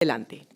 Adelante.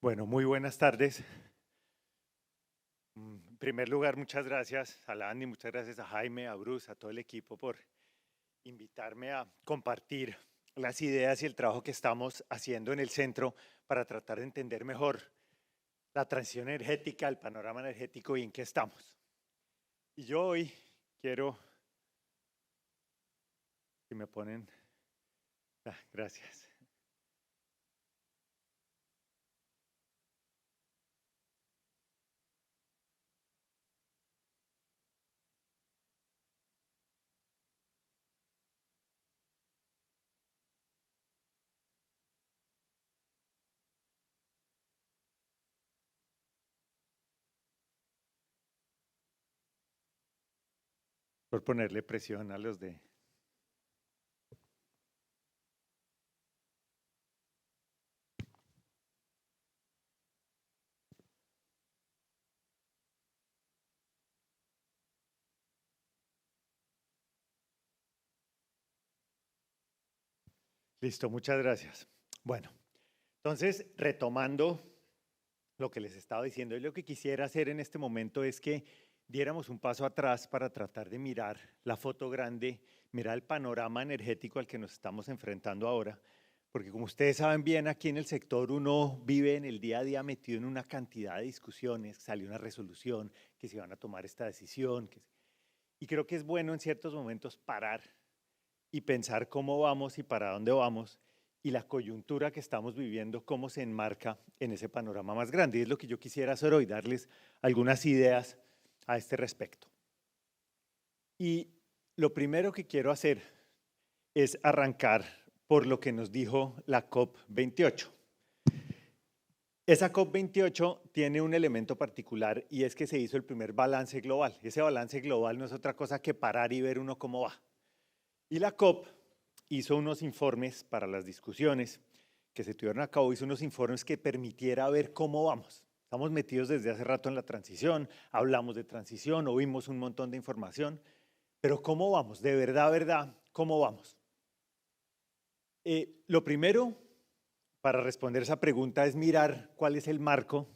Bueno, muy buenas tardes. En primer lugar, muchas gracias a Landy, muchas gracias a Jaime, a Bruce, a todo el equipo por invitarme a compartir las ideas y el trabajo que estamos haciendo en el centro para tratar de entender mejor la transición energética, el panorama energético y en qué estamos. Y yo hoy quiero, si me ponen, gracias. Por ponerle presión a los de... Listo, muchas gracias. Bueno, entonces, retomando lo que les estaba diciendo, y lo que quisiera hacer en este momento es que diéramos un paso atrás para tratar de mirar la foto grande, mirar el panorama energético al que nos estamos enfrentando ahora, porque como ustedes saben bien, aquí en el sector uno vive en el día a día metido en una cantidad de discusiones, salió una resolución, que se van a tomar esta decisión, y creo que es bueno en ciertos momentos parar y pensar cómo vamos y para dónde vamos, y la coyuntura que estamos viviendo, cómo se enmarca en ese panorama más grande. Y es lo que yo quisiera hacer hoy, darles algunas ideas a este respecto. Y lo primero que quiero hacer es arrancar por lo que nos dijo la COP28. Esa COP28 tiene un elemento particular y es que se hizo el primer balance global. Ese balance global no es otra cosa que parar y ver uno cómo va. Y la COP hizo unos informes para las discusiones que se tuvieron a cabo, hizo unos informes que permitiera ver cómo vamos. Estamos metidos desde hace rato en la transición, hablamos de transición, oímos un montón de información, pero ¿cómo vamos? De verdad, ¿cómo vamos? Lo primero para responder esa pregunta es mirar cuál es el marco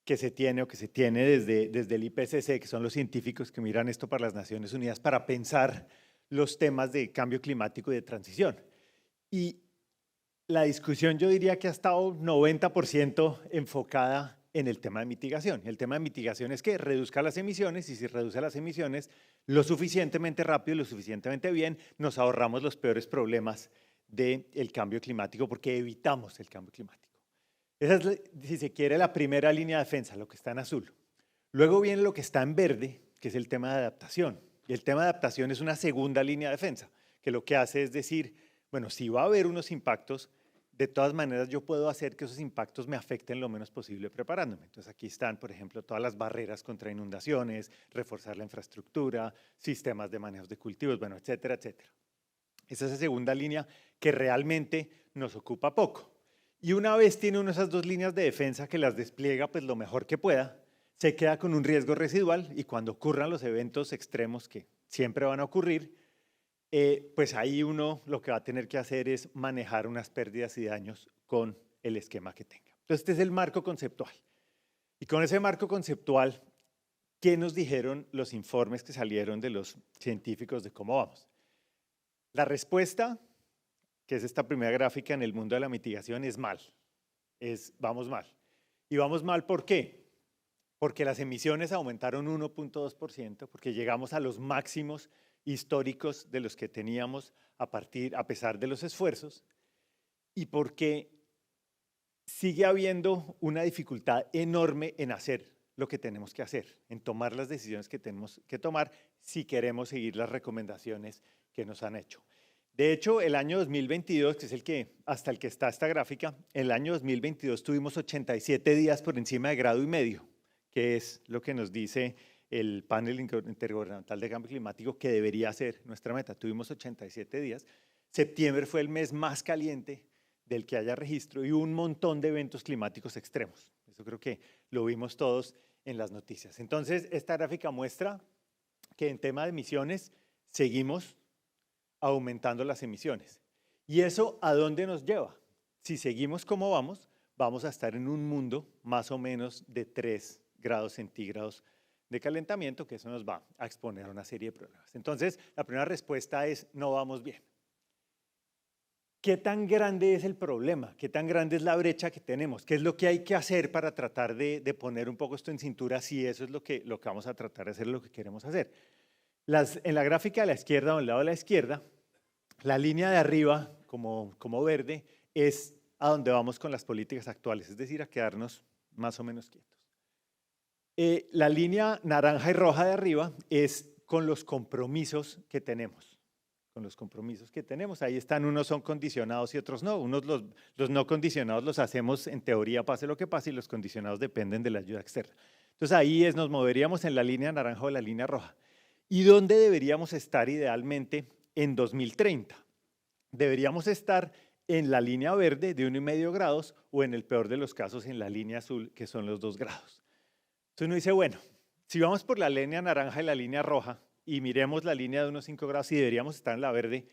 que se tiene o que se tiene desde el IPCC, que son los científicos que miran esto para las Naciones Unidas, para pensar los temas de cambio climático y de transición. Y la discusión yo diría que ha estado 90% enfocada en el tema de mitigación. El tema de mitigación es que reduzca las emisiones y si reduce las emisiones lo suficientemente rápido y lo suficientemente bien, nos ahorramos los peores problemas del cambio climático porque evitamos el cambio climático. Esa es, si se quiere, la primera línea de defensa, lo que está en azul. Luego viene lo que está en verde, que es el tema de adaptación. Y el tema de adaptación es una segunda línea de defensa, que lo que hace es decir, bueno, si va a haber unos impactos, de todas maneras yo puedo hacer que esos impactos me afecten lo menos posible preparándome. Entonces aquí están, por ejemplo, todas las barreras contra inundaciones, reforzar la infraestructura, sistemas de manejo de cultivos, bueno, etcétera, etcétera. Esa es la segunda línea que realmente nos ocupa poco. Y una vez tiene uno esas dos líneas de defensa que las despliega pues lo mejor que pueda, se queda con un riesgo residual y cuando ocurran los eventos extremos que siempre van a ocurrir, pues ahí uno lo que va a tener que hacer es manejar unas pérdidas y daños con el esquema que tenga. Entonces este es el marco conceptual. Y con ese marco conceptual, ¿qué nos dijeron los informes que salieron de los científicos de cómo vamos? La respuesta, que es esta primera gráfica en el mundo de la mitigación, es mal. Vamos mal. ¿Y vamos mal por qué? Porque las emisiones aumentaron 1.2%, porque llegamos a los máximos históricos de los que teníamos a pesar de los esfuerzos, y porque sigue habiendo una dificultad enorme en hacer lo que tenemos que hacer, en tomar las decisiones que tenemos que tomar si queremos seguir las recomendaciones que nos han hecho. De hecho, el año 2022, que es hasta el que está esta gráfica, el año 2022 tuvimos 87 días por encima de 1,5 grados, que es lo que nos dice el panel intergubernamental de cambio climático que debería ser nuestra meta. Tuvimos 87 días. Septiembre fue el mes más caliente del que haya registro y un montón de eventos climáticos extremos. Eso creo que lo vimos todos en las noticias. Entonces, esta gráfica muestra que en tema de emisiones seguimos aumentando las emisiones. ¿Y eso a dónde nos lleva? Si seguimos como vamos a estar en un mundo más o menos de 3 grados centígrados de calentamiento, que eso nos va a exponer a una serie de problemas. Entonces, la primera respuesta es: no vamos bien. ¿Qué tan grande es el problema? ¿Qué tan grande es la brecha que tenemos? ¿Qué es lo que hay que hacer para tratar de poner un poco esto en cintura? Si eso es lo que vamos a tratar de hacer, lo que queremos hacer. En la gráfica de la izquierda, o al lado de la izquierda, la línea de arriba, como verde, es a donde vamos con las políticas actuales, es decir, a quedarnos más o menos quietos. La línea naranja y roja de arriba es con los compromisos que tenemos. Con los compromisos que tenemos, ahí están, unos son condicionados y otros no. Los no condicionados los hacemos en teoría pase lo que pase, y los condicionados dependen de la ayuda externa. Entonces ahí nos moveríamos en la línea naranja o la línea roja. ¿Y dónde deberíamos estar idealmente en 2030? Deberíamos estar en la línea verde de 1,5 grados o en el peor de los casos en la línea azul, que son los 2 grados. Entonces uno dice, bueno, si vamos por la línea naranja y la línea roja y miremos la línea de unos 5 grados y deberíamos estar en la verde,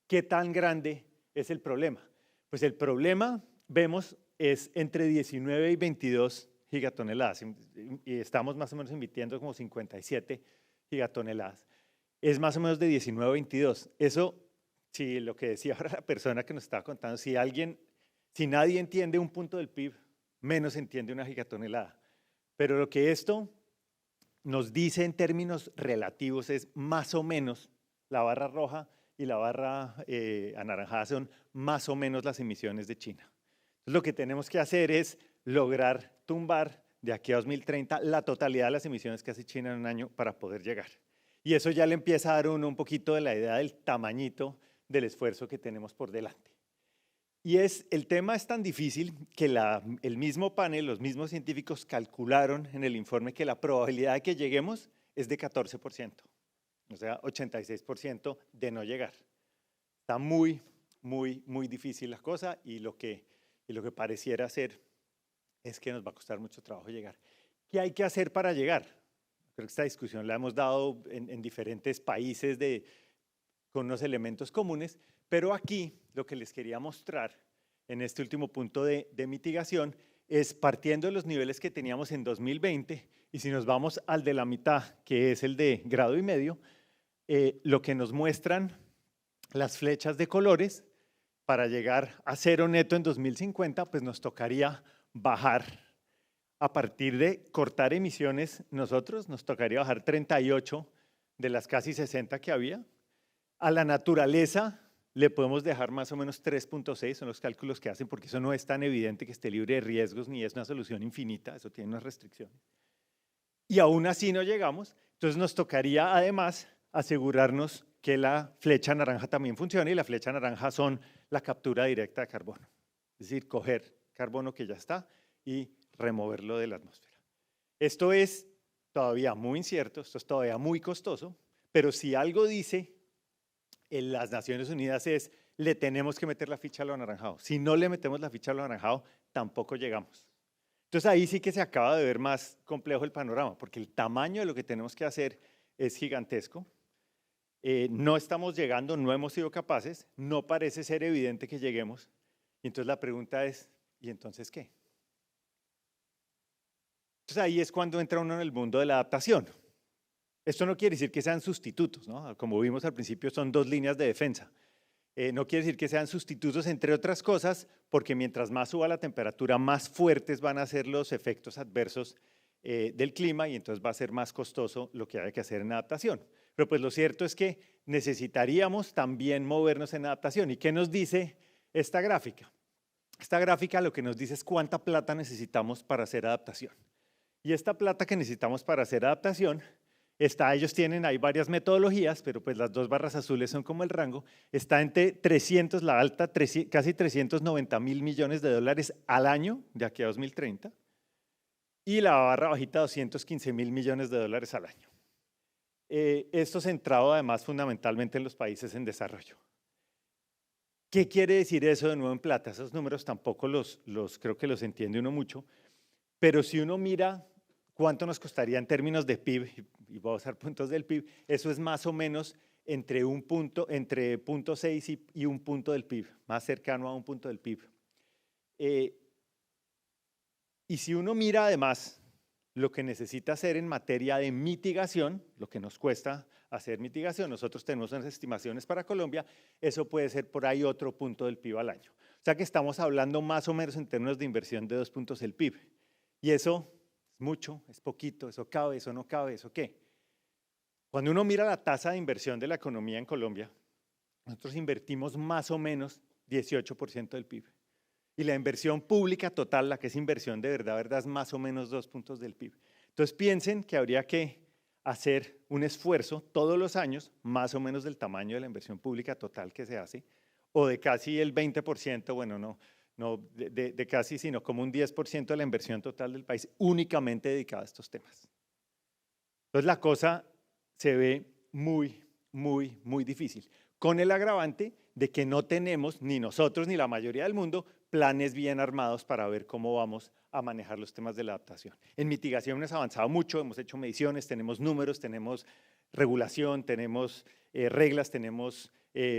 ¿qué tan grande es el problema? Pues el problema, vemos, es entre 19 y 22 gigatoneladas y estamos más o menos emitiendo como 57 gigatoneladas. Es más o menos de 19 a 22. Eso, si lo que decía ahora la persona que nos estaba contando, si nadie entiende un punto del PIB, menos entiende una gigatonelada. Pero lo que esto nos dice en términos relativos es más o menos la barra roja y la barra anaranjada son más o menos las emisiones de China. Entonces, lo que tenemos que hacer es lograr tumbar de aquí a 2030 la totalidad de las emisiones que hace China en un año para poder llegar. Y eso ya le empieza a dar uno un poquito de la idea del tamañito del esfuerzo que tenemos por delante. Y el tema es tan difícil que el mismo panel, los mismos científicos calcularon en el informe que la probabilidad de que lleguemos es de 14%, o sea, 86% de no llegar. Está muy, muy, muy difícil la cosa y lo que pareciera ser es que nos va a costar mucho trabajo llegar. ¿Qué hay que hacer para llegar? Creo que esta discusión la hemos dado en diferentes países con unos elementos comunes, pero aquí lo que les quería mostrar en este último punto de mitigación es partiendo de los niveles que teníamos en 2020 y si nos vamos al de la mitad, que es el de 1,5 grados, lo que nos muestran las flechas de colores para llegar a cero neto en 2050, pues nos tocaría bajar. A partir de cortar emisiones, nos tocaría bajar 38 de las casi 60 que había. A la naturaleza le podemos dejar más o menos 3,6, son los cálculos que hacen, porque eso no es tan evidente que esté libre de riesgos ni es una solución infinita, eso tiene unas restricciones. Y aún así no llegamos, entonces nos tocaría además asegurarnos que la flecha naranja también funcione, y la flecha naranja son la captura directa de carbono, es decir, coger carbono que ya está y removerlo de la atmósfera. Esto es todavía muy incierto, esto es todavía muy costoso, pero si algo dice en las Naciones Unidas es, le tenemos que meter la ficha a lo anaranjado. Si no le metemos la ficha a lo anaranjado, tampoco llegamos. Entonces ahí sí que se acaba de ver más complejo el panorama, porque el tamaño de lo que tenemos que hacer es gigantesco. No estamos llegando, no hemos sido capaces, no parece ser evidente que lleguemos. Y entonces la pregunta es, ¿y entonces qué? Entonces ahí es cuando entra uno en el mundo de la adaptación. Esto no quiere decir que sean sustitutos, ¿no? Como vimos al principio, son dos líneas de defensa. No quiere decir que sean sustitutos, entre otras cosas, porque mientras más suba la temperatura, más fuertes van a ser los efectos adversos del clima y entonces va a ser más costoso lo que hay que hacer en adaptación. Pero pues lo cierto es que necesitaríamos también movernos en adaptación. ¿Y qué nos dice esta gráfica? Esta gráfica lo que nos dice es cuánta plata necesitamos para hacer adaptación. Y esta plata que necesitamos para hacer adaptación ellos tienen ahí varias metodologías, pero pues las dos barras azules son como el rango, está entre 300, la alta, casi 390.000 millones de dólares al año de aquí a 2030, y la barra bajita 215.000 millones de dólares al año. Esto centrado además fundamentalmente en los países en desarrollo. ¿Qué quiere decir eso de nuevo en plata? Esos números tampoco creo que los entiende uno mucho, pero si uno mira cuánto nos costaría en términos de PIB, y voy a usar puntos del PIB, eso es más o menos entre 0.6 y 1 punto del PIB, más cercano a 1 punto del PIB. Y si uno mira además lo que necesita hacer en materia de mitigación, lo que nos cuesta hacer mitigación, nosotros tenemos unas estimaciones para Colombia, eso puede ser por ahí otro punto del PIB al año. O sea que estamos hablando más o menos en términos de inversión de 2 puntos del PIB. Y eso es mucho, es poquito, eso cabe, eso no cabe, eso qué. Cuando uno mira la tasa de inversión de la economía en Colombia, nosotros invertimos más o menos 18% del PIB. Y la inversión pública total, la que es inversión de verdad, es más o menos 2 puntos del PIB. Entonces piensen que habría que hacer un esfuerzo todos los años, más o menos del tamaño de la inversión pública total que se hace, o de casi el 20%, bueno, no de casi, sino como un 10% de la inversión total del país únicamente dedicada a estos temas. Entonces la cosa se ve muy, muy, muy difícil, con el agravante de que no tenemos, ni nosotros ni la mayoría del mundo, planes bien armados para ver cómo vamos a manejar los temas de la adaptación. En mitigación hemos avanzado mucho, hemos hecho mediciones, tenemos números, tenemos regulación, tenemos reglas, tenemos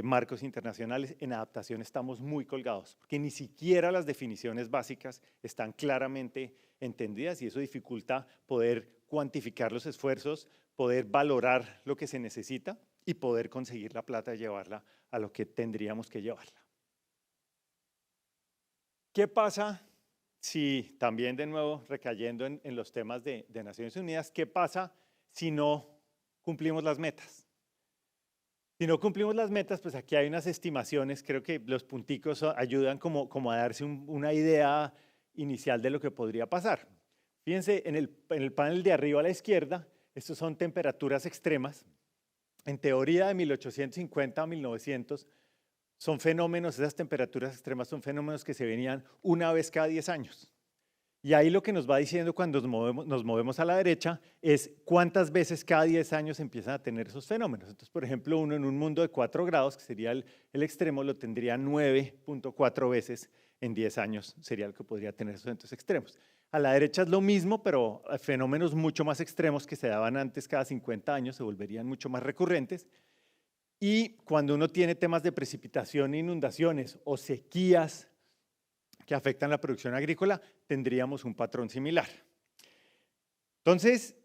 marcos internacionales. En adaptación estamos muy colgados, porque ni siquiera las definiciones básicas están claramente entendidas y eso dificulta poder cuantificar los esfuerzos, poder valorar lo que se necesita y poder conseguir la plata y llevarla a lo que tendríamos que llevarla. ¿Qué pasa si, también de nuevo recayendo en los temas de Naciones Unidas, qué pasa si no cumplimos las metas? Si no cumplimos las metas, pues aquí hay unas estimaciones, creo que los punticos ayudan como a darse una idea inicial de lo que podría pasar. Fíjense, en el panel de arriba a la izquierda, estos son temperaturas extremas. En teoría de 1850 a 1900 son fenómenos, esas temperaturas extremas son fenómenos que se venían una vez cada 10 años. Y ahí lo que nos va diciendo cuando nos movemos a la derecha es cuántas veces cada 10 años empiezan a tener esos fenómenos. Entonces, por ejemplo, uno en un mundo de 4 grados, que sería el extremo, lo tendría 9.4 veces en 10 años, sería el que podría tener esos eventos extremos. A la derecha es lo mismo, pero fenómenos mucho más extremos que se daban antes cada 50 años se volverían mucho más recurrentes. Y cuando uno tiene temas de precipitación, inundaciones o sequías que afectan la producción agrícola, tendríamos un patrón similar. Entonces,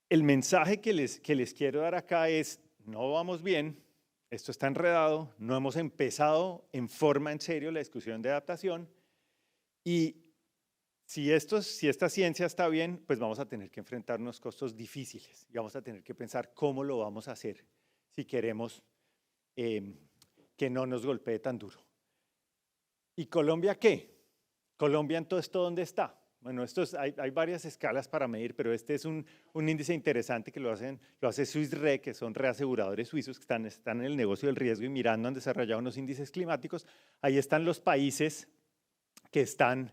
el mensaje que les quiero dar acá es, no vamos bien, esto está enredado, no hemos empezado en forma en serio la discusión de adaptación y si esta ciencia está bien, pues vamos a tener que enfrentar unos costos difíciles y vamos a tener que pensar cómo lo vamos a hacer si queremos que no nos golpee tan duro. ¿Y Colombia qué? ¿Colombia en todo esto dónde está? Bueno, hay varias escalas para medir, pero este es un índice interesante que lo hace Swiss Re, que son reaseguradores suizos que están en el negocio del riesgo y mirando, han desarrollado unos índices climáticos. Ahí están los países que están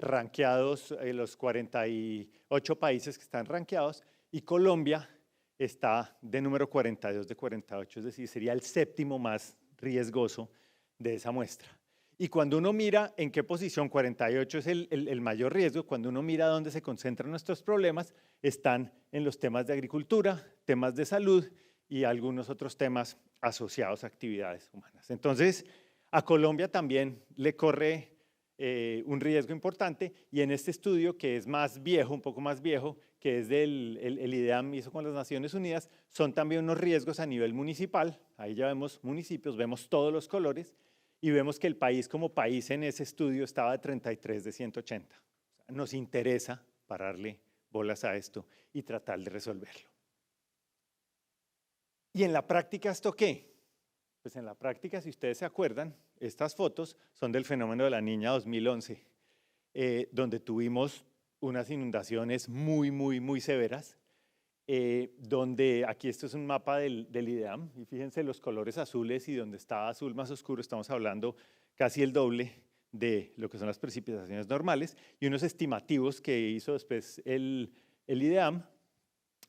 rankeados, los 48 países que están rankeados, y Colombia está de número 42 de 48, es decir, sería el séptimo más riesgoso de esa muestra. Y cuando uno mira en qué posición, 48 es el mayor riesgo, cuando uno mira dónde se concentran nuestros problemas, están en los temas de agricultura, temas de salud y algunos otros temas asociados a actividades humanas. Entonces, a Colombia también le corre un riesgo importante y en este estudio que es más viejo, un poco más viejo, que es el IDEAM hizo con las Naciones Unidas, son también unos riesgos a nivel municipal, ahí ya vemos municipios, vemos todos los colores y vemos que el país como país en ese estudio estaba de 33 de 180. O sea, nos interesa pararle bolas a esto y tratar de resolverlo. ¿Y en la práctica esto qué? Pues en la práctica, si ustedes se acuerdan, estas fotos son del fenómeno de la Niña 2011, donde tuvimos unas inundaciones muy, muy, muy severas donde aquí esto es un mapa del IDEAM, y fíjense los colores azules, y donde está azul más oscuro estamos hablando casi el doble de lo que son las precipitaciones normales, y unos estimativos que hizo después el IDEAM,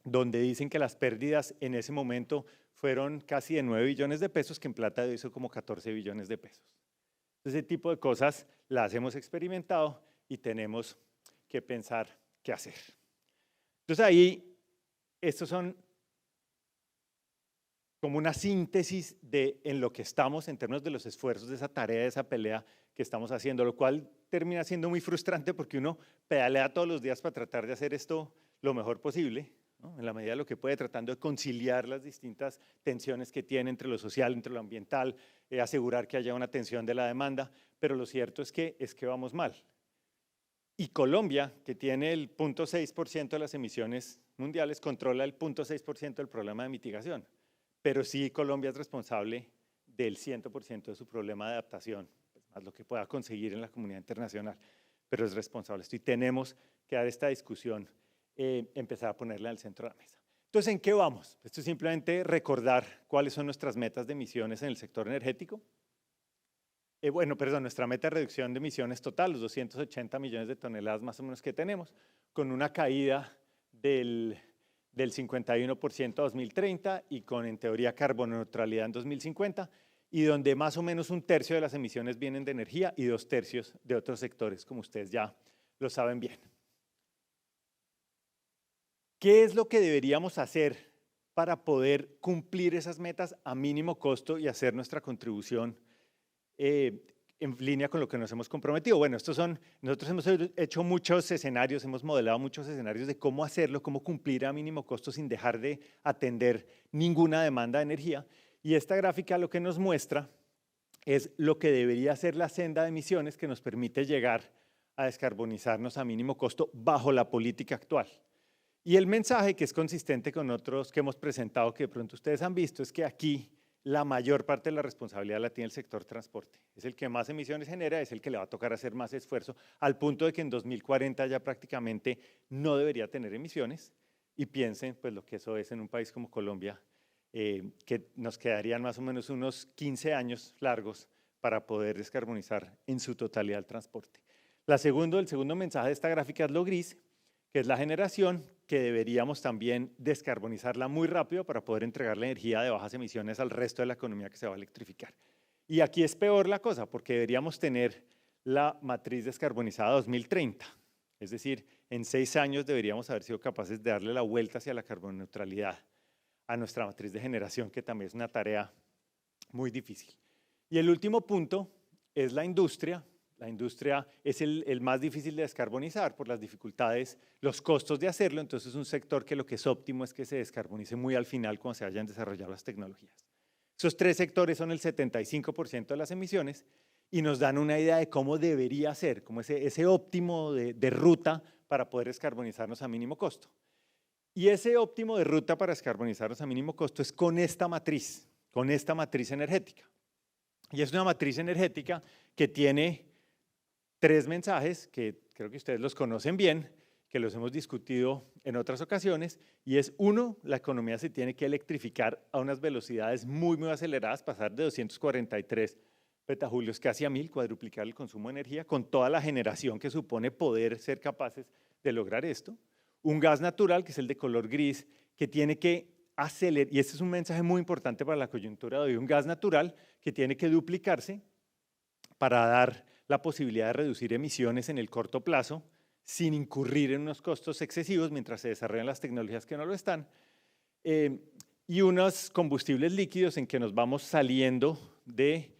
donde dicen que las pérdidas en ese momento fueron casi de 9 billones de pesos, que en plata hizo como 14 billones de pesos. Ese tipo de cosas las hemos experimentado y tenemos que pensar qué hacer. Entonces ahí, estos son como una síntesis de en lo que estamos en términos de los esfuerzos de esa tarea, de esa pelea que estamos haciendo, lo cual termina siendo muy frustrante porque uno pedalea todos los días para tratar de hacer esto lo mejor posible, ¿no? En la medida de lo que puede, tratando de conciliar las distintas tensiones que tiene entre lo social, entre lo ambiental, asegurar que haya una tensión de la demanda, pero lo cierto es que vamos mal. Y Colombia, que tiene el 0.6% de las emisiones mundiales, controla el 0.6% del problema de mitigación. Pero sí, Colombia es responsable del 100% de su problema de adaptación, pues más lo que pueda conseguir en la comunidad internacional, pero es responsable. Y tenemos que dar esta discusión, empezar a ponerla en el centro de la mesa. Entonces, ¿en qué vamos? Esto es simplemente recordar cuáles son nuestras metas de emisiones en el sector energético. Nuestra meta de reducción de emisiones total, los 280 millones de toneladas más o menos que tenemos, con una caída del 51% a 2030 y con, en teoría, carbono neutralidad en 2050, y donde más o menos 1/3 de las emisiones vienen de energía y 2/3 de otros sectores, como ustedes ya lo saben bien. ¿Qué es lo que deberíamos hacer para poder cumplir esas metas a mínimo costo y hacer nuestra contribución en línea con lo que nos hemos comprometido? Bueno, nosotros hemos hecho muchos escenarios, hemos modelado muchos escenarios de cómo hacerlo, cómo cumplir a mínimo costo sin dejar de atender ninguna demanda de energía. Y esta gráfica lo que nos muestra es lo que debería ser la senda de emisiones que nos permite llegar a descarbonizarnos a mínimo costo bajo la política actual. Y el mensaje, que es consistente con otros que hemos presentado, que de pronto ustedes han visto, es que aquí la mayor parte de la responsabilidad la tiene el sector transporte. Es el que más emisiones genera, es el que le va a tocar hacer más esfuerzo, al punto de que en 2040 ya prácticamente no debería tener emisiones. Y piensen pues lo que eso es en un país como Colombia, que nos quedarían más o menos unos 15 años largos para poder descarbonizar en su totalidad el transporte. El segundo mensaje de esta gráfica es lo gris, que es la generación, que deberíamos también descarbonizarla muy rápido para poder entregar la energía de bajas emisiones al resto de la economía que se va a electrificar. Y aquí es peor la cosa, porque deberíamos tener la matriz descarbonizada 2030. Es decir, en 6 años deberíamos haber sido capaces de darle la vuelta hacia la carboneutralidad a nuestra matriz de generación, que también es una tarea muy difícil. Y el último punto es la industria. La industria es el más difícil de descarbonizar por las dificultades, los costos de hacerlo. Entonces es un sector que lo que es óptimo es que se descarbonice muy al final cuando se hayan desarrollado las tecnologías. Esos 3 sectores son el 75% de las emisiones y nos dan una idea de cómo debería ser, como ese óptimo de ruta para poder descarbonizarnos a mínimo costo. Y ese óptimo de ruta para descarbonizarnos a mínimo costo es con esta matriz energética. Y es una matriz energética que tiene 3 mensajes que creo que ustedes los conocen bien, que los hemos discutido en otras ocasiones, y es 1, la economía se tiene que electrificar a unas velocidades muy aceleradas, pasar de 243 petajulios casi a 1000, cuadruplicar el consumo de energía, con toda la generación que supone poder ser capaces de lograr esto. Un gas natural, que es el de color gris, que tiene que acelerar, y este es un mensaje muy importante para la coyuntura de hoy, un gas natural que tiene que duplicarse para dar la posibilidad de reducir emisiones en el corto plazo sin incurrir en unos costos excesivos mientras se desarrollan las tecnologías que no lo están, y unos combustibles líquidos en que nos vamos saliendo de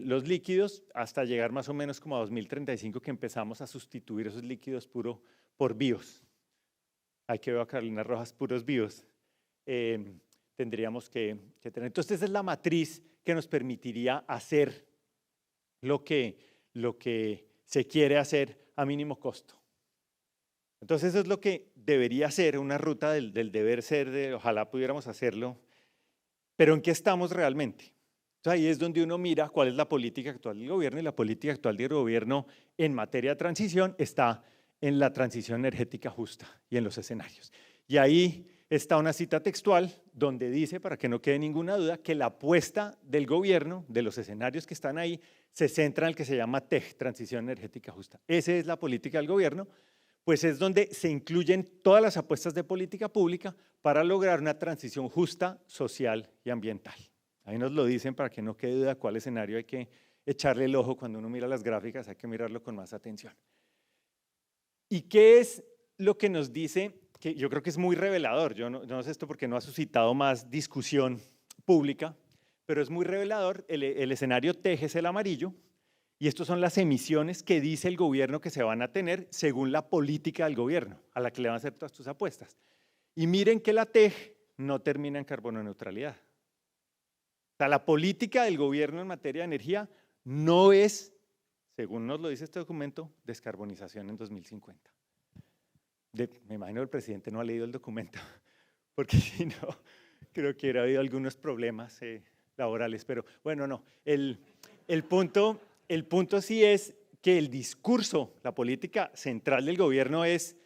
los líquidos hasta llegar más o menos como a 2035, que empezamos a sustituir esos líquidos puros por bios. Hay que ver a Carolina Rojas, puros bios. Tendríamos que tener. Entonces esa es la matriz que nos permitiría hacer lo que se quiere hacer a mínimo costo. Entonces eso es lo que debería ser una ruta del deber ser, ojalá pudiéramos hacerlo, pero ¿en qué estamos realmente? Entonces ahí es donde uno mira cuál es la política actual del gobierno, y la política actual del gobierno en materia de transición está en la transición energética justa y en los escenarios. Y ahí está una cita textual donde dice, para que no quede ninguna duda, que la apuesta del gobierno, de los escenarios que están ahí, se centra en el que se llama TEJ, Transición Energética Justa. Esa es la política del gobierno, pues es donde se incluyen todas las apuestas de política pública para lograr una transición justa, social y ambiental. Ahí nos lo dicen para que no quede duda cuál escenario hay que echarle el ojo cuando uno mira las gráficas, hay que mirarlo con más atención. ¿Y qué es lo que nos dice? Que yo creo que es muy revelador, yo no sé esto porque no ha suscitado más discusión pública, pero es muy revelador, el escenario TEJ es el amarillo, y estas son las emisiones que dice el gobierno que se van a tener según la política del gobierno, a la que le van a hacer todas tus apuestas. Y miren que la TEJ no termina en carbono neutralidad. O sea, la política del gobierno en materia de energía no es, según nos lo dice este documento, descarbonización en 2050. Me imagino que el presidente no ha leído el documento, porque si no, creo que hubiera habido algunos problemas laborales, pero bueno, no. El punto sí es que el discurso, la política central del gobierno es: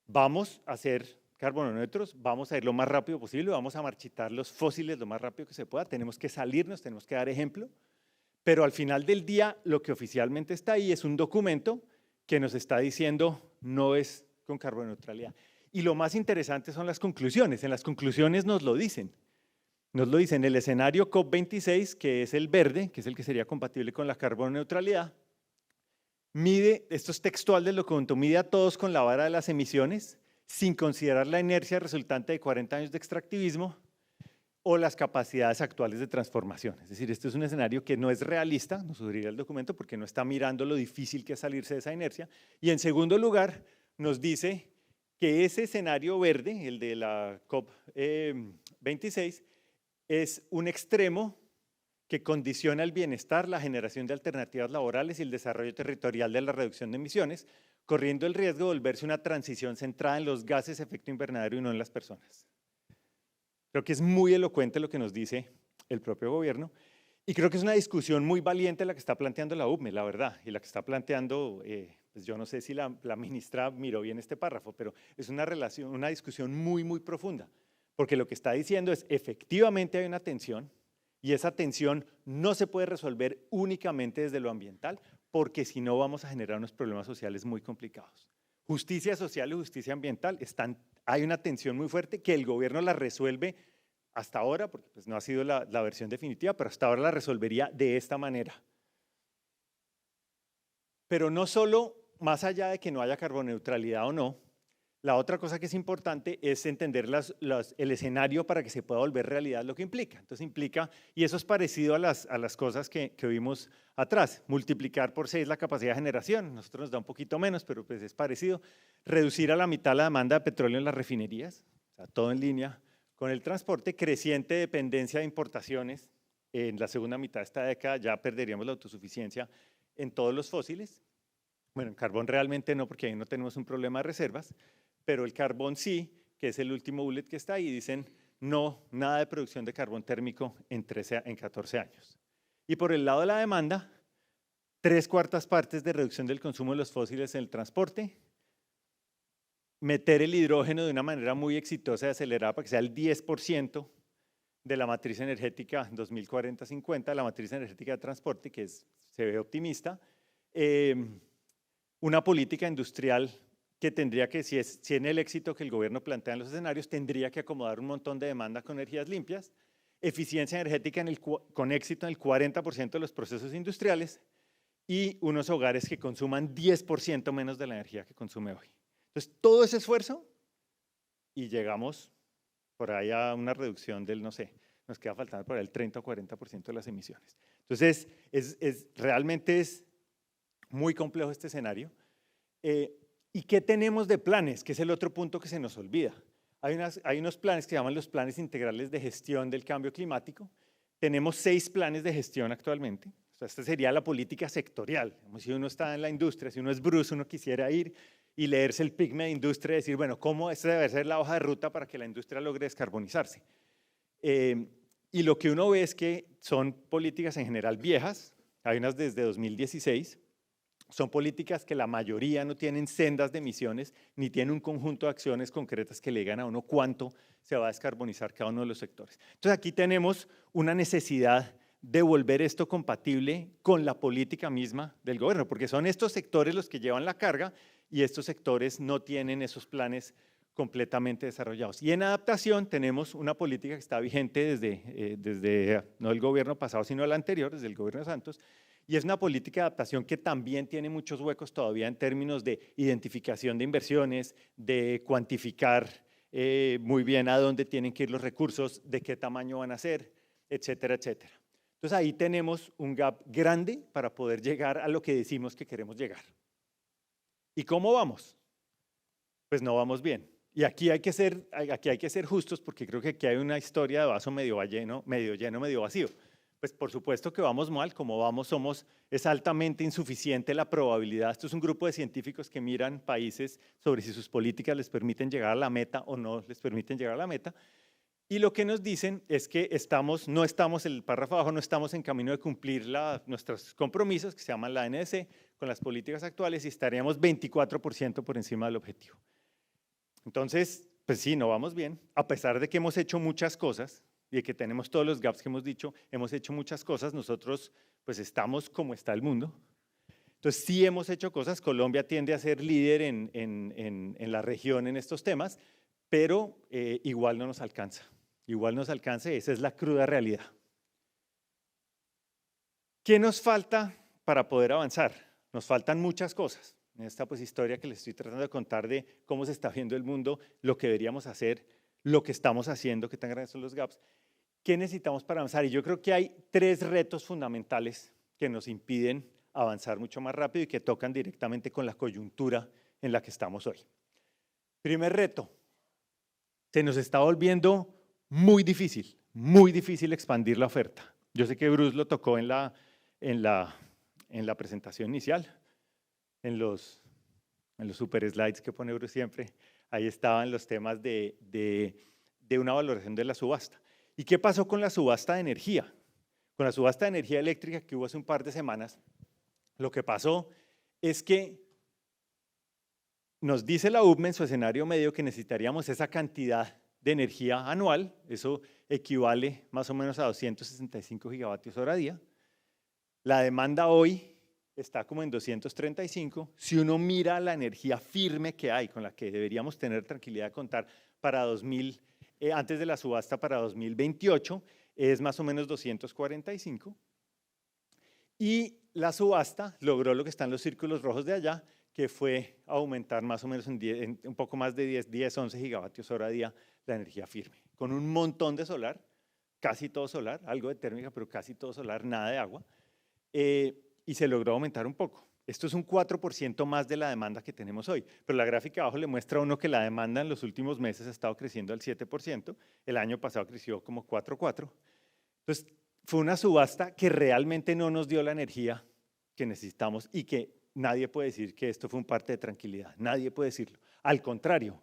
vamos a ser carbono neutros, vamos a ir lo más rápido posible, vamos a marchitar los fósiles lo más rápido que se pueda, tenemos que salirnos, tenemos que dar ejemplo, pero al final del día lo que oficialmente está ahí es un documento que nos está diciendo no es con carbono neutralidad. Y lo más interesante son las conclusiones. En las conclusiones nos lo dicen. Nos lo dicen, el escenario COP26, que es el verde, que es el que sería compatible con la carbono neutralidad, mide, esto es textual del documento, mide a todos con la vara de las emisiones, sin considerar la inercia resultante de 40 años de extractivismo o las capacidades actuales de transformación. Es decir, este es un escenario que no es realista, nos sugeriría el documento, porque no está mirando lo difícil que es salirse de esa inercia. Y en segundo lugar, nos dice que ese escenario verde, el de la COP26, es un extremo que condiciona el bienestar, la generación de alternativas laborales y el desarrollo territorial de la reducción de emisiones, corriendo el riesgo de volverse una transición centrada en los gases de efecto invernadero y no en las personas. Creo que es muy elocuente lo que nos dice el propio gobierno y creo que es una discusión muy valiente la que está planteando la UPME, la verdad, y la que está planteando, pues yo no sé si la ministra miró bien este párrafo, pero es una discusión muy, muy profunda, porque lo que está diciendo es efectivamente hay una tensión y esa tensión no se puede resolver únicamente desde lo ambiental, porque si no vamos a generar unos problemas sociales muy complicados. Justicia social y justicia ambiental, hay una tensión muy fuerte que el gobierno la resuelve hasta ahora, porque pues no ha sido la versión definitiva, pero hasta ahora la resolvería de esta manera. Pero no solo, más allá de que no haya carboneutralidad o no, la otra cosa que es importante es entender el escenario para que se pueda volver realidad lo que implica. Entonces implica, y eso es parecido a las cosas que vimos atrás, multiplicar por 6 la capacidad de generación, nosotros nos da un poquito menos, pero pues es parecido, reducir a la mitad la demanda de petróleo en las refinerías, o sea, todo en línea con el transporte, creciente dependencia de importaciones, en la segunda mitad de esta década ya perderíamos la autosuficiencia en todos los fósiles, bueno, en carbón realmente no, porque ahí no tenemos un problema de reservas, pero el carbón sí, que es el último bullet que está ahí, dicen no, nada de producción de carbón térmico en 14 años. Y por el lado de la demanda, 3/4 partes de reducción del consumo de los fósiles en el transporte, meter el hidrógeno de una manera muy exitosa y acelerada para que sea el 10% de la matriz energética 2040-50, la matriz energética de transporte, que se ve optimista, una política industrial que tendría que, si en el éxito que el gobierno plantea en los escenarios, tendría que acomodar un montón de demanda con energías limpias, eficiencia energética con éxito en el 40% de los procesos industriales y unos hogares que consuman 10% menos de la energía que consume hoy. Entonces, todo ese esfuerzo y llegamos por ahí a una reducción del, no sé, nos queda faltando por ahí el 30 o 40% de las emisiones. Entonces, realmente es muy complejo este escenario. ¿Y qué tenemos de planes? Que es el otro punto que se nos olvida. Hay unos planes que se llaman los planes integrales de gestión del cambio climático. Tenemos 6 planes de gestión actualmente. O sea, esta sería la política sectorial. Si uno está en la industria, si uno es Bruce, uno quisiera ir y leerse el PICME de industria y decir, bueno, ¿cómo esta debe ser la hoja de ruta para que la industria logre descarbonizarse? Y lo que uno ve es que son políticas en general viejas, hay unas desde 2016, Son políticas que la mayoría no tienen sendas de emisiones, ni tienen un conjunto de acciones concretas que le digan a uno cuánto se va a descarbonizar cada uno de los sectores. Entonces aquí tenemos una necesidad de volver esto compatible con la política misma del gobierno, porque son estos sectores los que llevan la carga y estos sectores no tienen esos planes completamente desarrollados. Y en adaptación tenemos una política que está vigente desde no el gobierno pasado, sino el anterior, desde el gobierno de Santos, y es una política de adaptación que también tiene muchos huecos todavía en términos de identificación de inversiones, de cuantificar muy bien a dónde tienen que ir los recursos, de qué tamaño van a ser, etcétera, etcétera. Entonces ahí tenemos un gap grande para poder llegar a lo que decimos que queremos llegar. ¿Y cómo vamos? Pues no vamos bien. Y aquí hay que ser justos porque creo que aquí hay una historia de vaso medio lleno, medio vacío. Pues por supuesto que vamos mal, como vamos es altamente insuficiente la probabilidad. Esto es un grupo de científicos que miran países sobre si sus políticas les permiten llegar a la meta o no les permiten llegar a la meta. Y lo que nos dicen es que no estamos, el párrafo abajo, no estamos en camino de cumplir nuestros compromisos, que se llaman la NDC, con las políticas actuales y estaríamos 24% por encima del objetivo. Entonces, pues sí, no vamos bien, a pesar de que hemos hecho muchas cosas y de que tenemos todos los gaps que hemos dicho, hemos hecho muchas cosas, nosotros pues estamos como está el mundo. Entonces sí hemos hecho cosas, Colombia tiende a ser líder en la región en estos temas, pero igual no nos alcanza, esa es la cruda realidad. ¿Qué nos falta para poder avanzar? Nos faltan muchas cosas. En esta pues historia que les estoy tratando de contar de cómo se está viendo el mundo, lo que deberíamos hacer, lo que estamos haciendo, qué tan grandes son los gaps, qué necesitamos para avanzar. Y yo creo que hay 3 retos fundamentales que nos impiden avanzar mucho más rápido y que tocan directamente con la coyuntura en la que estamos hoy. Primer reto, se nos está volviendo muy difícil expandir la oferta. Yo sé que Bruce lo tocó en la presentación inicial, en los super slides que pone Bruce siempre, ahí estaban los temas de una valoración de la subasta. ¿Y qué pasó con la subasta de energía? Con la subasta de energía eléctrica que hubo hace un par de semanas, lo que pasó es que nos dice la UBME en su escenario medio que necesitaríamos esa cantidad de energía anual, eso equivale más o menos a 265 gigavatios hora día. La demanda hoy está como en 235. Si uno mira la energía firme que hay, con la que deberíamos tener tranquilidad de contar para antes de la subasta para 2028, es más o menos 245. Y la subasta logró lo que están los círculos rojos de allá, que fue aumentar más o menos en un poco más de 10, 11 gigavatios hora día la energía firme, con un montón de solar, casi todo solar, algo de térmica, pero casi todo solar, nada de agua, y se logró aumentar un poco. Esto es un 4% más de la demanda que tenemos hoy, pero la gráfica abajo le muestra a uno que la demanda en los últimos meses ha estado creciendo al 7%, el año pasado creció como 4,4%. Entonces, fue una subasta que realmente no nos dio la energía que necesitamos y que nadie puede decir que esto fue un parte de tranquilidad, nadie puede decirlo. Al contrario,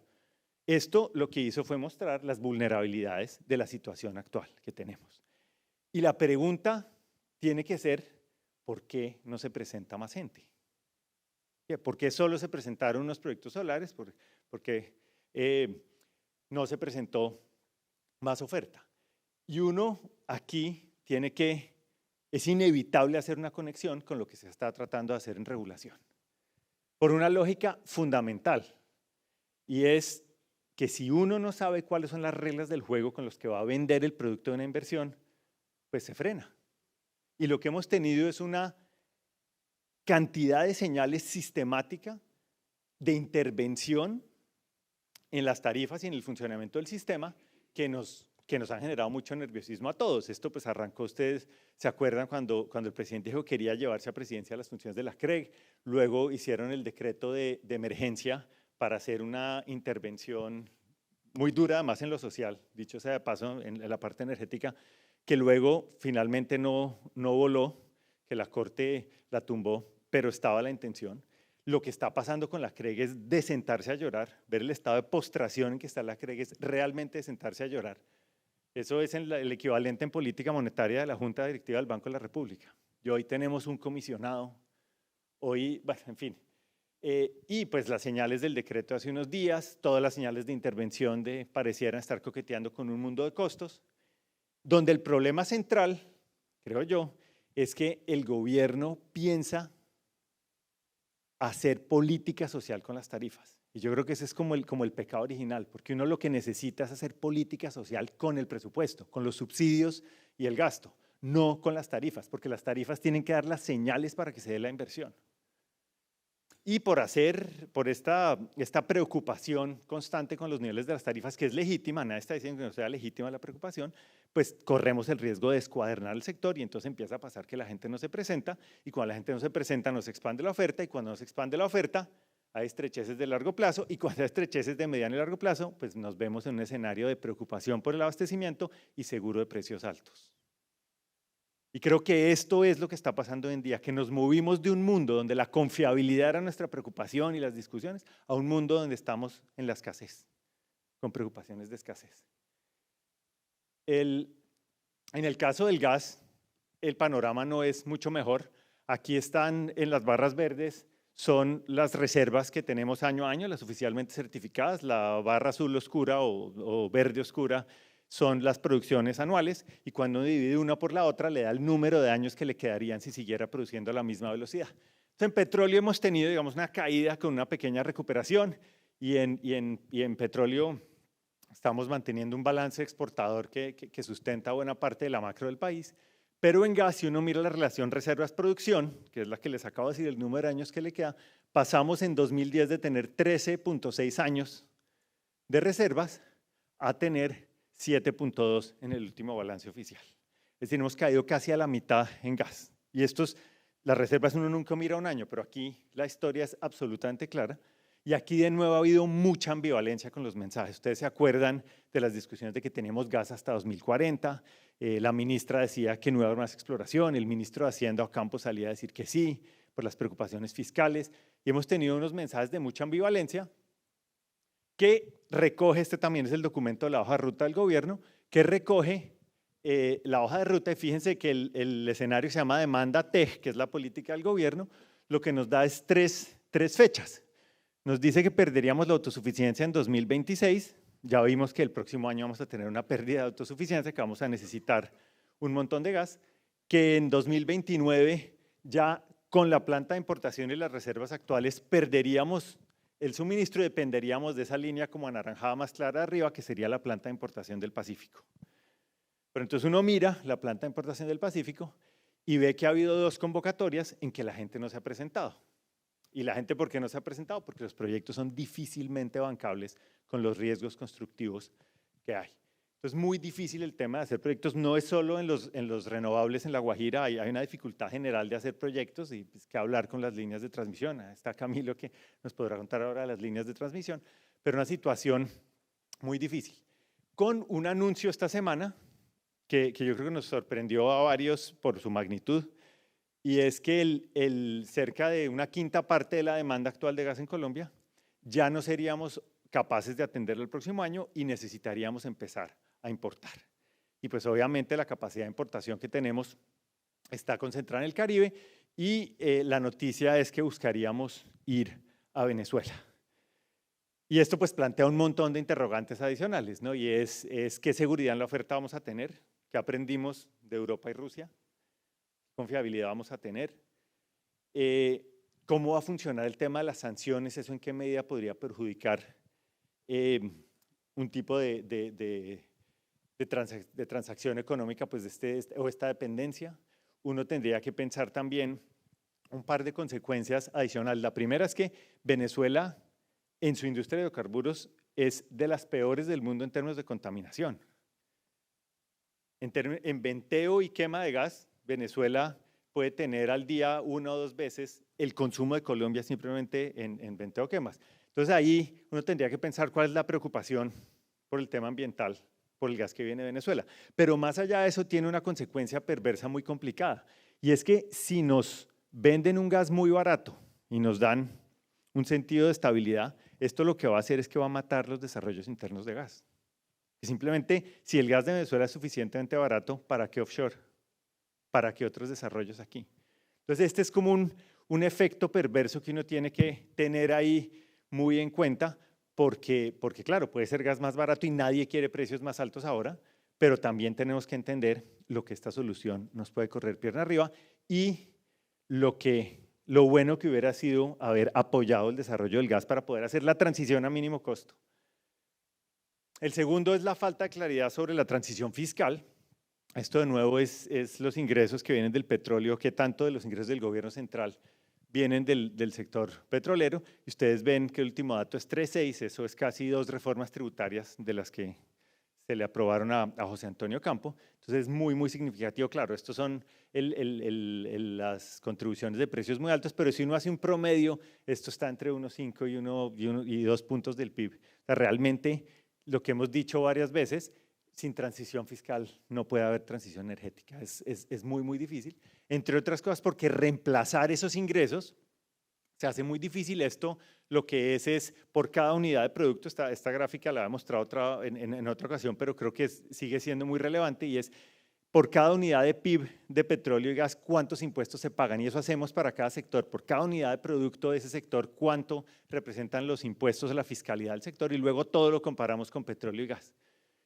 esto lo que hizo fue mostrar las vulnerabilidades de la situación actual que tenemos. Y la pregunta tiene que ser, ¿por qué no se presenta más gente? ¿Por qué solo se presentaron unos proyectos solares? ¿Por qué no se presentó más oferta? Y uno aquí es inevitable hacer una conexión con lo que se está tratando de hacer en regulación. Por una lógica fundamental, y es que si uno no sabe cuáles son las reglas del juego con los que va a vender el producto de una inversión, pues se frena. Y lo que hemos tenido es una cantidad de señales sistemática de intervención en las tarifas y en el funcionamiento del sistema que nos han generado mucho nerviosismo a todos. Esto pues arrancó, ustedes se acuerdan cuando el presidente dijo que quería llevarse a presidencia las funciones de la CREG, luego hicieron el decreto de emergencia para hacer una intervención muy dura, además en lo social, dicho sea de paso, en la parte energética, que luego finalmente no voló, que la Corte la tumbó, pero estaba la intención. Lo que está pasando con la CREG es de sentarse a llorar, ver el estado de postración en que está la CREG es realmente de sentarse a llorar. Eso es el equivalente en política monetaria de la Junta Directiva del Banco de la República. Y hoy tenemos un comisionado, Hoy, bueno, en fin. Y pues las señales del decreto de hace unos días, todas las señales de intervención parecieran estar coqueteando con un mundo de costos, donde el problema central, creo yo, es que el gobierno piensa hacer política social con las tarifas. Y yo creo que ese es como el pecado original, porque uno lo que necesita es hacer política social con el presupuesto, con los subsidios y el gasto, no con las tarifas, porque las tarifas tienen que dar las señales para que se dé la inversión. Y por esta preocupación constante con los niveles de las tarifas, que es legítima, nadie está diciendo que no sea legítima la preocupación, pues corremos el riesgo de descuadernar el sector y entonces empieza a pasar que la gente no se presenta y cuando la gente no se presenta no se expande la oferta y cuando no se expande la oferta hay estrecheces de largo plazo y cuando hay estrecheces de mediano y largo plazo, pues nos vemos en un escenario de preocupación por el abastecimiento y seguro de precios altos. Y creo que esto es lo que está pasando hoy en día, que nos movimos de un mundo donde la confiabilidad era nuestra preocupación y las discusiones, a un mundo donde estamos en la escasez, con preocupaciones de escasez. En el caso del gas, el panorama no es mucho mejor. Aquí están en las barras verdes, son las reservas que tenemos año a año, las oficialmente certificadas, la barra azul oscura o verde oscura, son las producciones anuales y cuando uno divide una por la otra le da el número de años que le quedarían si siguiera produciendo a la misma velocidad. Entonces, en petróleo hemos tenido, digamos, una caída con una pequeña recuperación y en petróleo estamos manteniendo un balance exportador que sustenta buena parte de la macro del país, pero en gas, si uno mira la relación reservas-producción, que es la que les acabo de decir, el número de años que le queda, pasamos en 2010 de tener 13.6 años de reservas a tener 7.2 en el último balance oficial. Es decir, hemos caído casi a la mitad en gas. Y las reservas uno nunca mira un año, pero aquí la historia es absolutamente clara. Y aquí de nuevo ha habido mucha ambivalencia con los mensajes. Ustedes se acuerdan de las discusiones de que tenemos gas hasta 2040. La ministra decía que no iba a haber más exploración. El ministro de Hacienda, Ocampo, salía a decir que sí, por las preocupaciones fiscales. Y hemos tenido unos mensajes de mucha ambivalencia que recoge, este también es el documento de la hoja de ruta del gobierno, que recoge la hoja de ruta y fíjense que el escenario se llama demanda TEG, que es la política del gobierno, lo que nos da es tres fechas. Nos dice que perderíamos la autosuficiencia en 2026, ya vimos que el próximo año vamos a tener una pérdida de autosuficiencia, que vamos a necesitar un montón de gas, que en 2029 ya con la planta de importación y las reservas actuales perderíamos el suministro y dependeríamos de esa línea como anaranjada más clara de arriba, que sería la planta de importación del Pacífico. Pero entonces uno mira la planta de importación del Pacífico y ve que ha habido 2 convocatorias en que la gente no se ha presentado. ¿Y la gente por qué no se ha presentado? Porque los proyectos son difícilmente bancables con los riesgos constructivos que hay. Entonces, muy difícil el tema de hacer proyectos, no es solo en los renovables en La Guajira, hay una dificultad general de hacer proyectos y pues, que hablar con las líneas de transmisión. Está Camilo que nos podrá contar ahora de las líneas de transmisión, pero una situación muy difícil. Con un anuncio esta semana que yo creo que nos sorprendió a varios por su magnitud, y es que cerca de una quinta parte de la demanda actual de gas en Colombia ya no seríamos capaces de atenderlo el próximo año y necesitaríamos empezar a importar. Y pues obviamente la capacidad de importación que tenemos está concentrada en el Caribe y la noticia es que buscaríamos ir a Venezuela. Y esto pues plantea un montón de interrogantes adicionales, ¿no? Y es qué seguridad en la oferta vamos a tener, qué aprendimos de Europa y Rusia, qué confiabilidad vamos a tener, cómo va a funcionar el tema de las sanciones, eso en qué medida podría perjudicar un tipo de transacción económica pues o esta dependencia. Uno tendría que pensar también un par de consecuencias adicionales. La primera es que Venezuela en su industria de hidrocarburos es de las peores del mundo en términos de contaminación. En venteo y quema de gas, Venezuela puede tener al día 1 o 2 veces el consumo de Colombia simplemente en venteo quemas. Entonces ahí uno tendría que pensar cuál es la preocupación por el tema ambiental, por el gas que viene de Venezuela. Pero más allá de eso tiene una consecuencia perversa muy complicada. Y es que si nos venden un gas muy barato y nos dan un sentido de estabilidad, esto lo que va a hacer es que va a matar los desarrollos internos de gas. Y simplemente, si el gas de Venezuela es suficientemente barato, ¿para qué offshore? ¿Para qué otros desarrollos aquí? Entonces, este es como un un efecto perverso que uno tiene que tener ahí muy en cuenta, porque claro, puede ser gas más barato y nadie quiere precios más altos ahora, pero también tenemos que entender lo que esta solución nos puede correr pierna arriba y lo bueno que hubiera sido haber apoyado el desarrollo del gas para poder hacer la transición a mínimo costo. El segundo es la falta de claridad sobre la transición fiscal. Esto de nuevo es los ingresos que vienen del petróleo, que tanto de los ingresos del gobierno central vienen del sector petrolero. Y ustedes ven que el último dato es 3.6, eso es casi 2 reformas tributarias de las que se le aprobaron a José Antonio Campo. Entonces es muy, muy significativo. Claro, estos son las contribuciones de precios muy altos, pero si uno hace un promedio, esto está entre 1,5 y 2 puntos del PIB. O sea, realmente, lo que hemos dicho varias veces, sin transición fiscal no puede haber transición energética. Es muy, muy difícil, entre otras cosas porque reemplazar esos ingresos se hace muy difícil. Esto lo que es por cada unidad de producto, esta gráfica la he mostrado en otra ocasión, pero creo que sigue siendo muy relevante, y es por cada unidad de PIB de petróleo y gas, cuántos impuestos se pagan, y eso hacemos para cada sector. Por cada unidad de producto de ese sector, cuánto representan los impuestos a la fiscalidad del sector, y luego todo lo comparamos con petróleo y gas.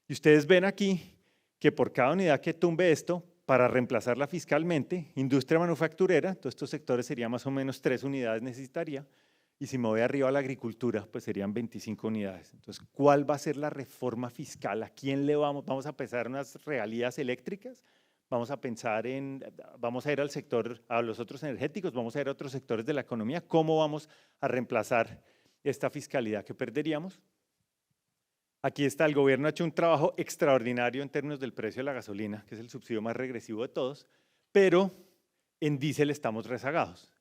Y ustedes ven aquí que por cada unidad que tumbe esto, para reemplazarla fiscalmente, industria manufacturera, todos estos sectores serían más o menos 3 unidades necesitaría, y si me voy arriba a la agricultura, pues serían 25 unidades. Entonces, ¿cuál va a ser la reforma fiscal? ¿A quién le vamos a pensar unas regalías eléctricas? Vamos a ir al sector, a los otros energéticos, vamos a ir a otros sectores de la economía. ¿Cómo vamos a reemplazar esta fiscalidad que perderíamos? Aquí está, el gobierno ha hecho un trabajo extraordinario en términos del precio de la gasolina, que es el subsidio más regresivo de todos, pero en diésel estamos rezagados.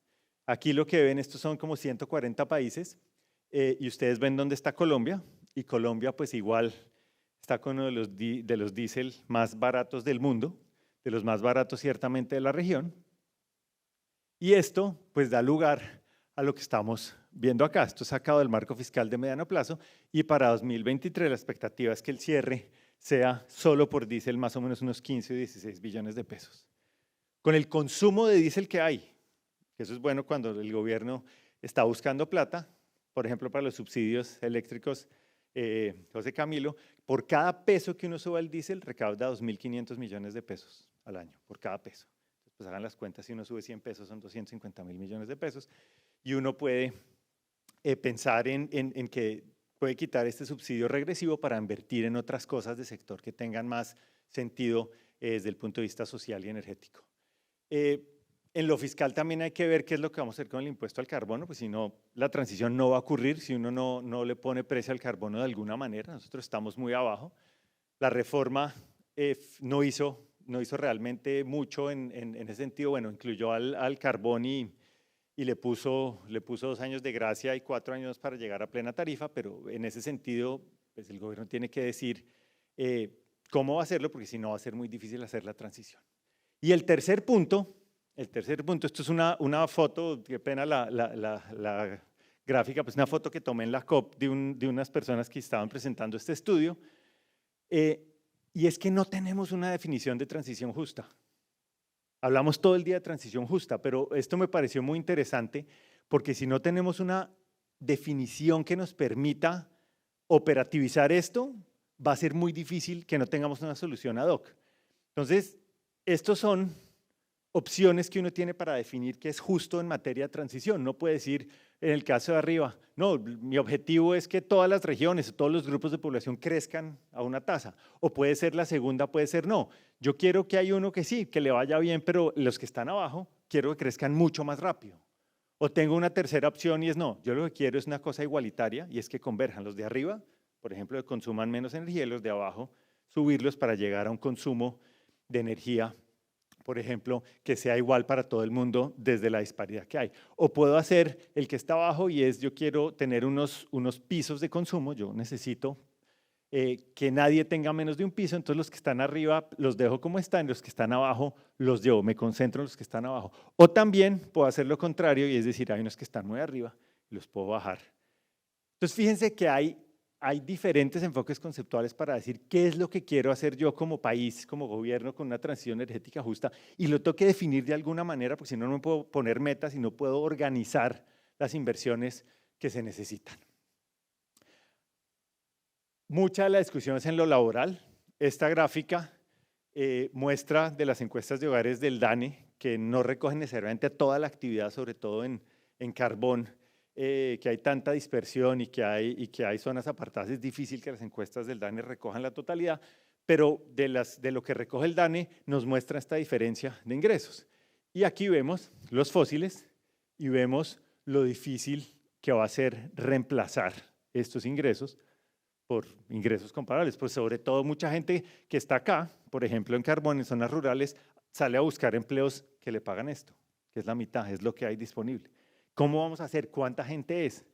Aquí lo que ven, estos son como 140 países, y ustedes ven dónde está Colombia, y Colombia pues igual está con uno de los diésel más baratos del mundo, de los más baratos ciertamente de la región, y esto pues da lugar a lo que estamos viendo acá. Esto es sacado del marco fiscal de mediano plazo, y para 2023 la expectativa es que el cierre sea solo por diésel más o menos unos 15 o 16 billones de pesos. Con el consumo de diésel que hay, que eso es bueno cuando el gobierno está buscando plata, por ejemplo para los subsidios eléctricos, José Camilo, por cada peso que uno suba el diésel recauda 2.500 millones de pesos al año, por cada peso. Pues hagan las cuentas, si uno sube 100 pesos son 250.000 millones de pesos, y uno puede pensar en que puede quitar este subsidio regresivo para invertir en otras cosas de sector que tengan más sentido desde el punto de vista social y energético. En lo fiscal también hay que ver qué es lo que vamos a hacer con el impuesto al carbono, pues si no, la transición no va a ocurrir si uno no le pone precio al carbono de alguna manera. Nosotros estamos muy abajo. La reforma no hizo realmente mucho en ese sentido. Bueno, incluyó al carbón y le puso 2 años de gracia y 4 años para llegar a plena tarifa, pero en ese sentido pues el gobierno tiene que decir cómo va a hacerlo, porque si no va a ser muy difícil hacer la transición. Y el tercer punto, esto es una foto, qué pena la gráfica, pues una foto que tomé en la COP de unas personas que estaban presentando este estudio, y es que no tenemos una definición de transición justa. Hablamos todo el día de transición justa, pero esto me pareció muy interesante, porque si no tenemos una definición que nos permita operativizar esto, va a ser muy difícil que no tengamos una solución ad hoc. Entonces, estos son opciones que uno tiene para definir qué es justo en materia de transición. No puede decir, en el caso de arriba, no, mi objetivo es que todas las regiones, todos los grupos de población crezcan a una tasa. O puede ser la segunda, puede ser no. Yo quiero que haya uno que sí, que le vaya bien, pero los que están abajo, quiero que crezcan mucho más rápido. O tengo una tercera opción y es no, yo lo que quiero es una cosa igualitaria, y es que converjan los de arriba, por ejemplo, que consuman menos energía, y los de abajo, subirlos para llegar a un consumo de energía, por ejemplo, que sea igual para todo el mundo desde la disparidad que hay. O puedo hacer el que está abajo, y es yo quiero tener unos pisos de consumo, yo necesito que nadie tenga menos de un piso, entonces los que están arriba los dejo como están, los que están abajo los llevo, me concentro en los que están abajo. O también puedo hacer lo contrario, y es decir, hay unos que están muy arriba y los puedo bajar. Entonces fíjense que hay hay diferentes enfoques conceptuales para decir qué es lo que quiero hacer yo como país, como gobierno, con una transición energética justa, y lo tengo que definir de alguna manera, porque si no, no me puedo poner metas y no puedo organizar las inversiones que se necesitan. Mucha de la discusión es en lo laboral. Esta gráfica muestra de las encuestas de hogares del DANE, que no recogen necesariamente toda la actividad, sobre todo en carbón, que hay tanta dispersión y que hay zonas apartadas. Es difícil que las encuestas del DANE recojan la totalidad, pero de lo que recoge el DANE nos muestra esta diferencia de ingresos. Y aquí vemos los fósiles y vemos lo difícil que va a ser reemplazar estos ingresos por ingresos comparables. Pues sobre todo mucha gente que está acá, por ejemplo en carbón, en zonas rurales, sale a buscar empleos que le pagan esto, que es la mitad, es lo que hay disponible. ¿Cómo vamos a hacer? ¿Cuánta gente es?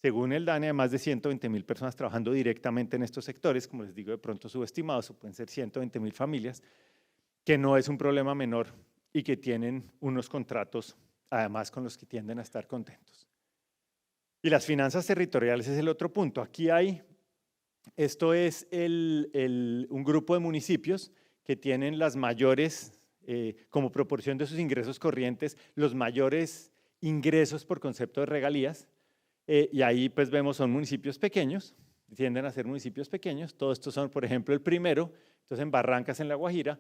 Según el DANE, hay más de 120.000 personas trabajando directamente en estos sectores, como les digo, de pronto subestimados, o pueden ser 120.000 familias, que no es un problema menor y que tienen unos contratos, además, con los que tienden a estar contentos. Y las finanzas territoriales es el otro punto. Aquí hay, esto es un grupo de municipios que tienen las mayores, como proporción de sus ingresos corrientes, los mayores ingresos por concepto de regalías, y ahí pues vemos son municipios pequeños, tienden a ser municipios pequeños. Todos estos son, por ejemplo, el primero, entonces en Barrancas, en La Guajira,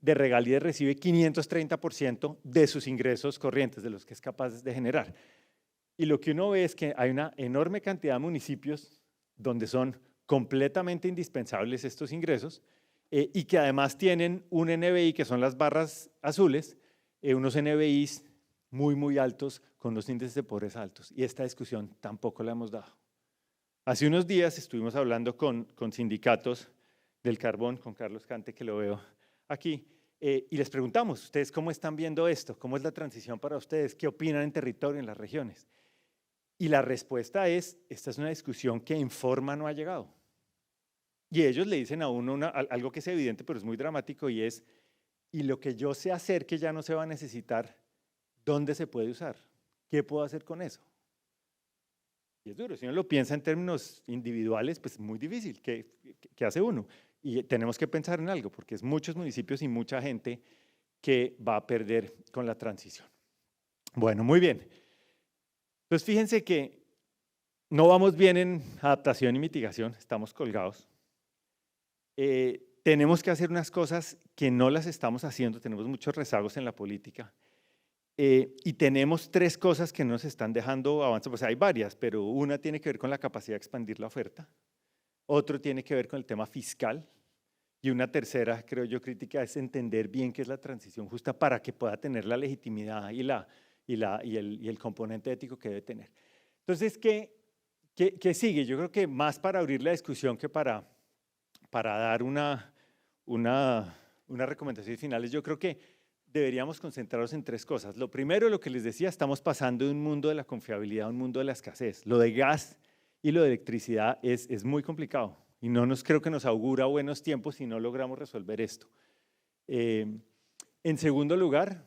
de regalías recibe 530% de sus ingresos corrientes, de los que es capaz de generar. Y lo que uno ve es que hay una enorme cantidad de municipios donde son completamente indispensables estos ingresos, y que además tienen un NBI, que son las barras azules, unos NBIs muy altos, con los índices de pobreza altos. Y esta discusión tampoco la hemos dado. Hace unos días estuvimos hablando con sindicatos del carbón, con Carlos Cante, que lo veo aquí, y les preguntamos, ¿ustedes cómo están viendo esto? ¿Cómo es la transición para ustedes? ¿Qué opinan en territorio, en las regiones? Y la respuesta es, esta es una discusión que en forma no ha llegado. Y ellos le dicen a uno algo que es evidente, pero es muy dramático, y es, y lo que yo sé hacer que ya no se va a necesitar, ¿dónde se puede usar? ¿Qué puedo hacer con eso? Y es duro, si uno lo piensa en términos individuales, pues es muy difícil. ¿Qué hace uno? Y tenemos que pensar en algo, porque es muchos municipios y mucha gente que va a perder con la transición. Bueno, muy bien. Entonces fíjense que no vamos bien en adaptación y mitigación, estamos colgados. Tenemos que hacer unas cosas que no las estamos haciendo, tenemos muchos rezagos en la política. Y tenemos tres cosas que nos están dejando avanzar, pues hay varias, pero una tiene que ver con la capacidad de expandir la oferta, otro tiene que ver con el tema fiscal, y una tercera, creo yo, crítica es entender bien qué es la transición justa para que pueda tener la legitimidad y el componente ético que debe tener. Entonces, ¿qué sigue? Yo creo que más para abrir la discusión que para dar unas recomendaciones finales, yo creo que deberíamos concentrarnos en tres cosas. Lo primero, lo que les decía, estamos pasando de un mundo de la confiabilidad a un mundo de la escasez. Lo de gas y lo de electricidad es muy complicado y creo que nos augura buenos tiempos si no logramos resolver esto. En segundo lugar,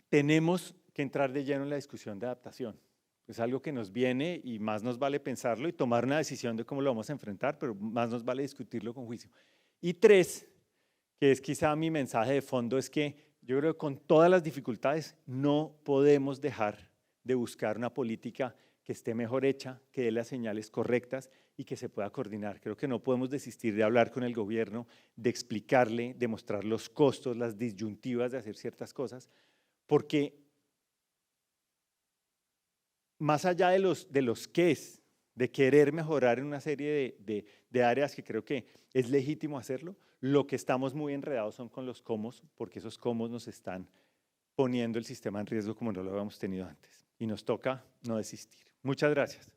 tenemos que entrar de lleno en la discusión de adaptación. Es algo que nos viene y más nos vale pensarlo y tomar una decisión de cómo lo vamos a enfrentar, pero más nos vale discutirlo con juicio. Y tres, que es quizá mi mensaje de fondo, es que yo creo que con todas las dificultades no podemos dejar de buscar una política que esté mejor hecha, que dé las señales correctas y que se pueda coordinar. Creo que no podemos desistir de hablar con el gobierno, de explicarle, de mostrar los costos, las disyuntivas de hacer ciertas cosas, porque más allá de los qués, de querer mejorar en una serie de áreas que creo que es legítimo hacerlo, lo que estamos muy enredados son con los cómo, porque esos cómo nos están poniendo el sistema en riesgo como no lo habíamos tenido antes. Y nos toca no desistir. Muchas gracias.